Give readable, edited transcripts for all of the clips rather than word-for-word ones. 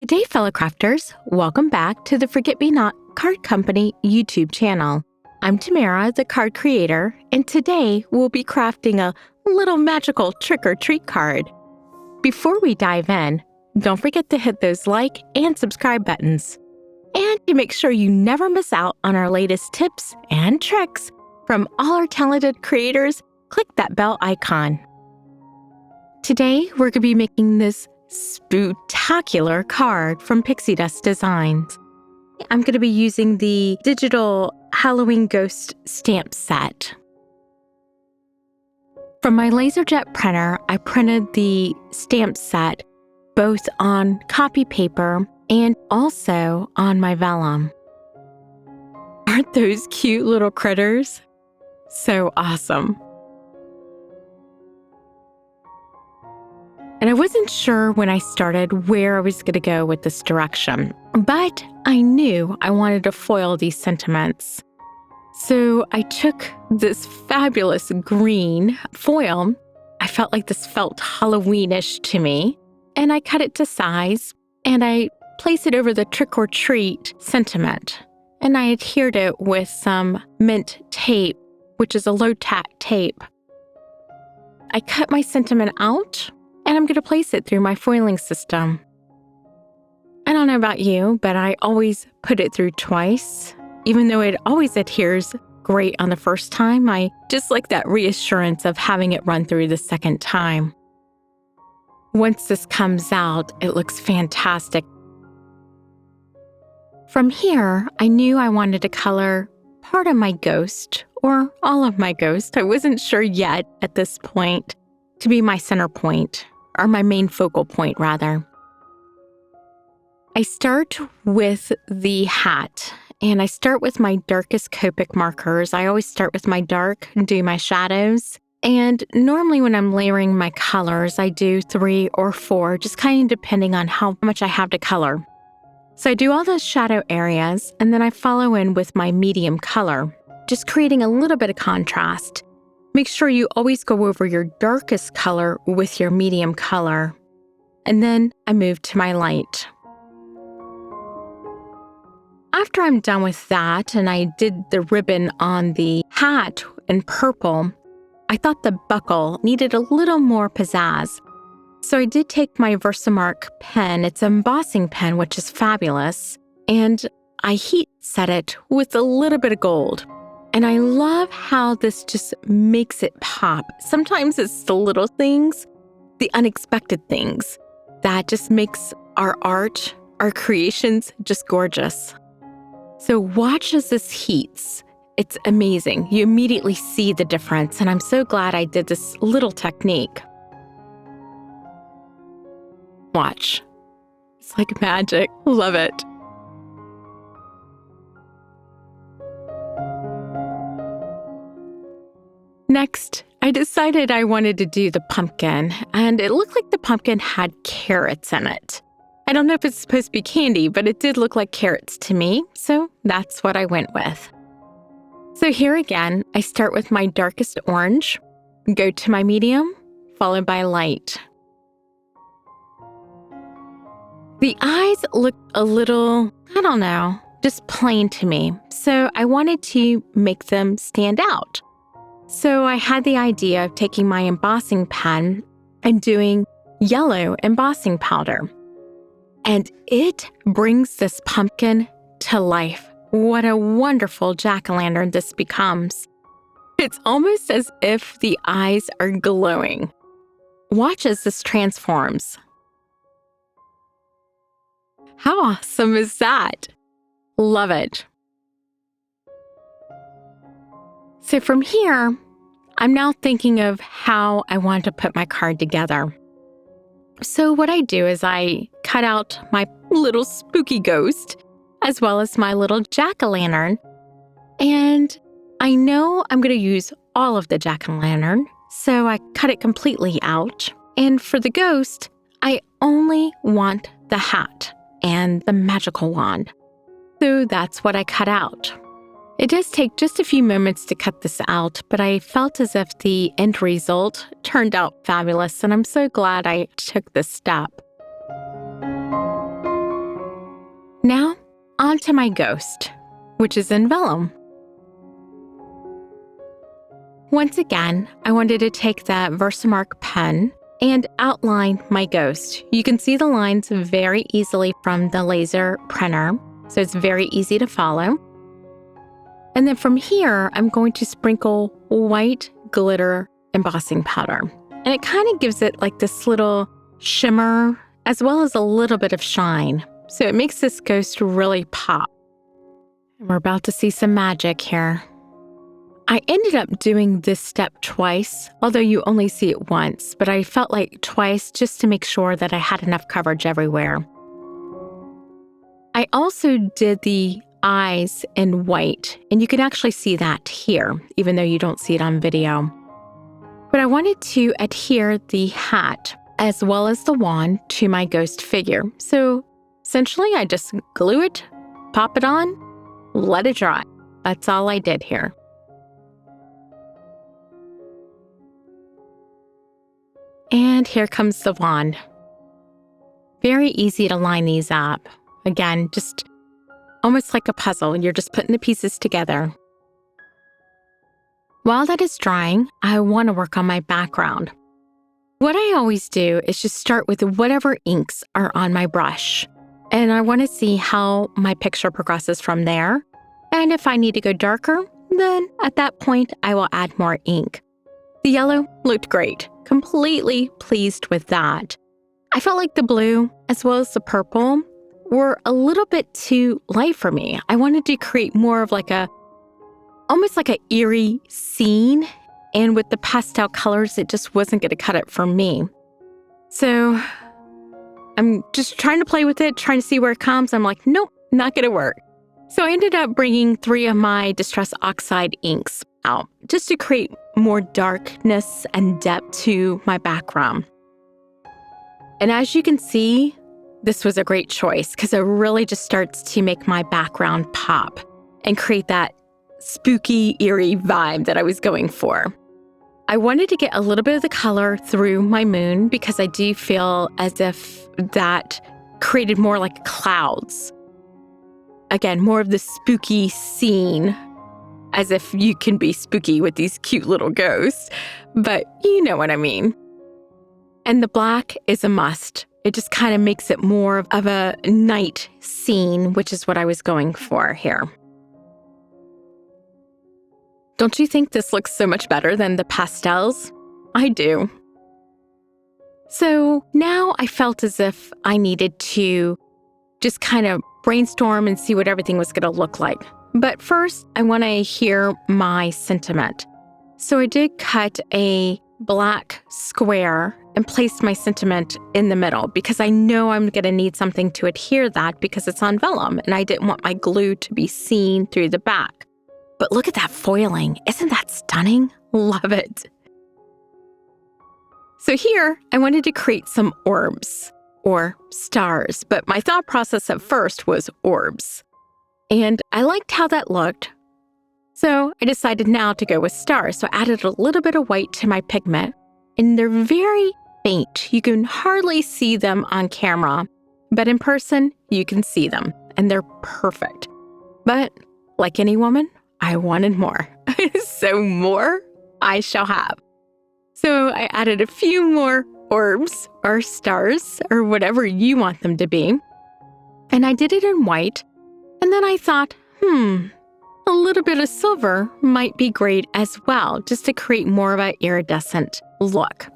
Good day, fellow crafters. Welcome back to the Forget Me Not Card Company YouTube channel. I'm Tamara, the card creator, and today we'll be crafting a little magical trick-or-treat card. Before we dive in, don't forget to hit those like and subscribe buttons. And to make sure you never miss out on our latest tips and tricks from all our talented creators, click that bell icon. Today, we're going to be making this spooktacular card from Pixie Dust Designs. I'm going to be using the digital Halloween Ghost stamp set. From my LaserJet printer, I printed the stamp set both on copy paper and also on my vellum. Aren't those cute little critters? So awesome. And I wasn't sure when I started where I was going to go with this direction, but I knew I wanted to foil these sentiments. So I took this fabulous green foil. I felt like this felt Halloweenish to me, and I cut it to size, and I placed it over the trick-or-treat sentiment, and I adhered it with some mint tape, which is a low-tack tape. I cut my sentiment out, and I'm going to place it through my foiling system. I don't know about you, but I always put it through twice. Even though it always adheres great on the first time, I just like that reassurance of having it run through the second time. Once this comes out, it looks fantastic. From here, I knew I wanted to color part of my ghost, or all of my ghost. I wasn't sure yet at this point, to be my center point, or my main focal point, rather. I start with the hat, and I start with my darkest Copic markers. I always start with my dark and do my shadows. And normally when I'm layering my colors, I do 3 or 4, just kind of depending on how much I have to color. So I do all those shadow areas, and then I follow in with my medium color, just creating a little bit of contrast. Make sure you always go over your darkest color with your medium color. And then I move to my light. After I'm done with that, and I did the ribbon on the hat in purple, I thought the buckle needed a little more pizzazz. So I did take my Versamark pen, it's an embossing pen, which is fabulous, and I heat set it with a little bit of gold. And I love how this just makes it pop. Sometimes it's the little things, the unexpected things, that just makes our art, our creations just gorgeous. So watch as this heats. It's amazing. You immediately see the difference, and I'm so glad I did this little technique. Watch. It's like magic. Love it. Next, I decided I wanted to do the pumpkin, and it looked like the pumpkin had carrots in it. I don't know if it's supposed to be candy, but it did look like carrots to me, so that's what I went with. So here again, I start with my darkest orange, go to my medium, followed by light. The eyes look a little, I don't know, just plain to me, so I wanted to make them stand out. So I had the idea of taking my embossing pen and doing yellow embossing powder. And it brings this pumpkin to life. What a wonderful jack-o'-lantern this becomes. It's almost as if the eyes are glowing. Watch as this transforms. How awesome is that? Love it. So from here, I'm now thinking of how I want to put my card together. So what I do is I cut out my little spooky ghost, as well as my little jack-o'-lantern. And I know I'm going to use all of the jack-o'-lantern, so I cut it completely out. And for the ghost, I only want the hat and the magical wand. So that's what I cut out. It does take just a few moments to cut this out, but I felt as if the end result turned out fabulous, and I'm so glad I took this step. onto my ghost, which is in vellum. Once again, I wanted to take that Versamark pen and outline my ghost. You can see the lines very easily from the laser printer, so it's very easy to follow. And then from here, I'm going to sprinkle white glitter embossing powder. And it kind of gives it like this little shimmer as well as a little bit of shine. So it makes this ghost really pop. And we're about to see some magic here. I ended up doing this step twice, although you only see it once, but I felt like twice just to make sure that I had enough coverage everywhere. I also did the eyes in white, and you can actually see that here, even though you don't see it on video. But I wanted to adhere the hat as well as the wand to my ghost figure. So essentially, I just glue it, pop it on, let it dry. That's all I did here. And here comes the wand. Very easy to line these up. Again, just almost like a puzzle. You're just putting the pieces together. While that is drying, I want to work on my background. What I always do is just start with whatever inks are on my brush. And I want to see how my picture progresses from there. And if I need to go darker, then at that point, I will add more ink. The yellow looked great. Completely pleased with that. I felt like the blue, as well as the purple, were a little bit too light for me. I wanted to create more of almost like an eerie scene. And with the pastel colors, it just wasn't going to cut it for me. So I'm just trying to play with it, trying to see where it comes. I'm like, nope, not going to work. So I ended up bringing 3 of my Distress Oxide inks out just to create more darkness and depth to my background. And as you can see, this was a great choice because it really just starts to make my background pop and create that spooky, eerie vibe that I was going for. I wanted to get a little bit of the color through my moon because I do feel as if that created more like clouds. Again, more of the spooky scene, as if you can be spooky with these cute little ghosts, but you know what I mean. And the black is a must. It just kind of makes it more of a night scene, which is what I was going for here. Don't you think this looks so much better than the pastels? I do. So now I felt as if I needed to just kind of brainstorm and see what everything was going to look like. But first, I want to hear my sentiment. So I did cut a black square and placed my sentiment in the middle because I know I'm going to need something to adhere that because it's on vellum and I didn't want my glue to be seen through the back. But look at that foiling. Isn't that stunning? Love it. So here, I wanted to create some orbs or stars, but my thought process at first was orbs. And I liked how that looked. So I decided now to go with stars. So I added a little bit of white to my pigment, and they're very faint. You can hardly see them on camera, but in person, you can see them, and they're perfect. But like any woman, I wanted more. So more I shall have. So I added a few more orbs or stars or whatever you want them to be. And I did it in white. And then I thought, a little bit of silver might be great as well, just to create more of an iridescent look.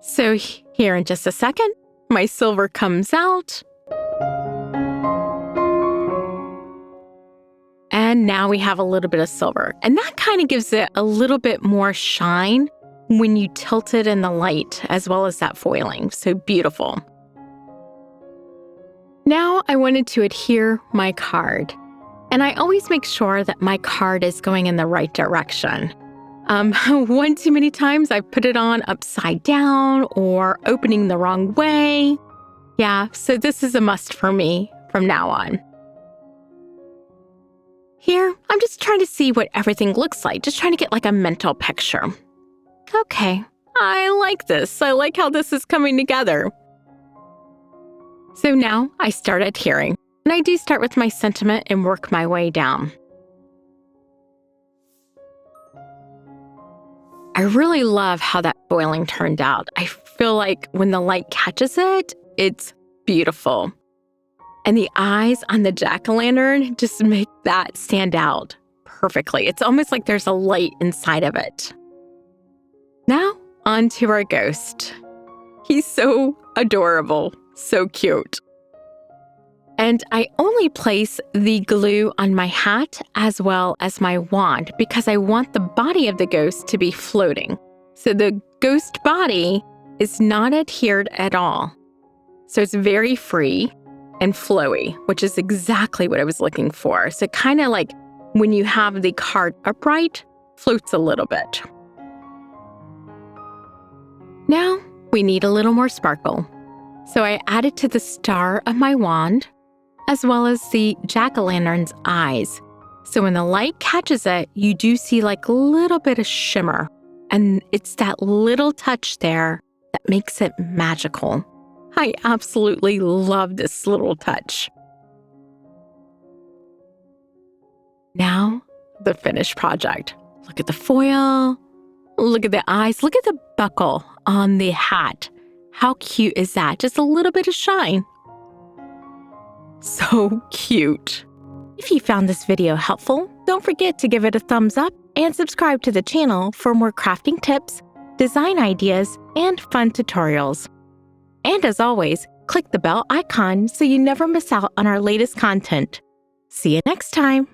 So here in just a second, my silver comes out. And now we have a little bit of silver. And that kind of gives it a little bit more shine when you tilt it in the light, as well as that foiling. So beautiful. Now I wanted to adhere my card. And I always make sure that my card is going in the right direction. One too many times I've put it on upside down or opening the wrong way. Yeah, so this is a must for me from now on. Here, I'm just trying to see what everything looks like, just trying to get like a mental picture. Okay, I like this. I like how this is coming together. So now I start adhering. And I do start with my sentiment and work my way down. I really love how that foiling turned out. I feel like when the light catches it, it's beautiful. And the eyes on the jack-o'-lantern just make that stand out perfectly. It's almost like there's a light inside of it. Now, on to our ghost. He's so adorable, so cute. And I only place the glue on my hat as well as my wand because I want the body of the ghost to be floating. So the ghost body is not adhered at all. So it's very free and flowy, which is exactly what I was looking for. So kind of like when you have the card upright, floats a little bit. Now we need a little more sparkle. So I added to the star of my wand, as well as the jack-o'-lantern's eyes. So when the light catches it, you do see like a little bit of shimmer. And it's that little touch there that makes it magical. I absolutely love this little touch. Now, the finished project. Look at the foil. Look at the eyes. Look at the buckle on the hat. How cute is that? Just a little bit of shine. So cute. If you found this video helpful, don't forget to give it a thumbs up and subscribe to the channel for more crafting tips, design ideas, and fun tutorials. And as always, click the bell icon so you never miss out on our latest content. See you next time.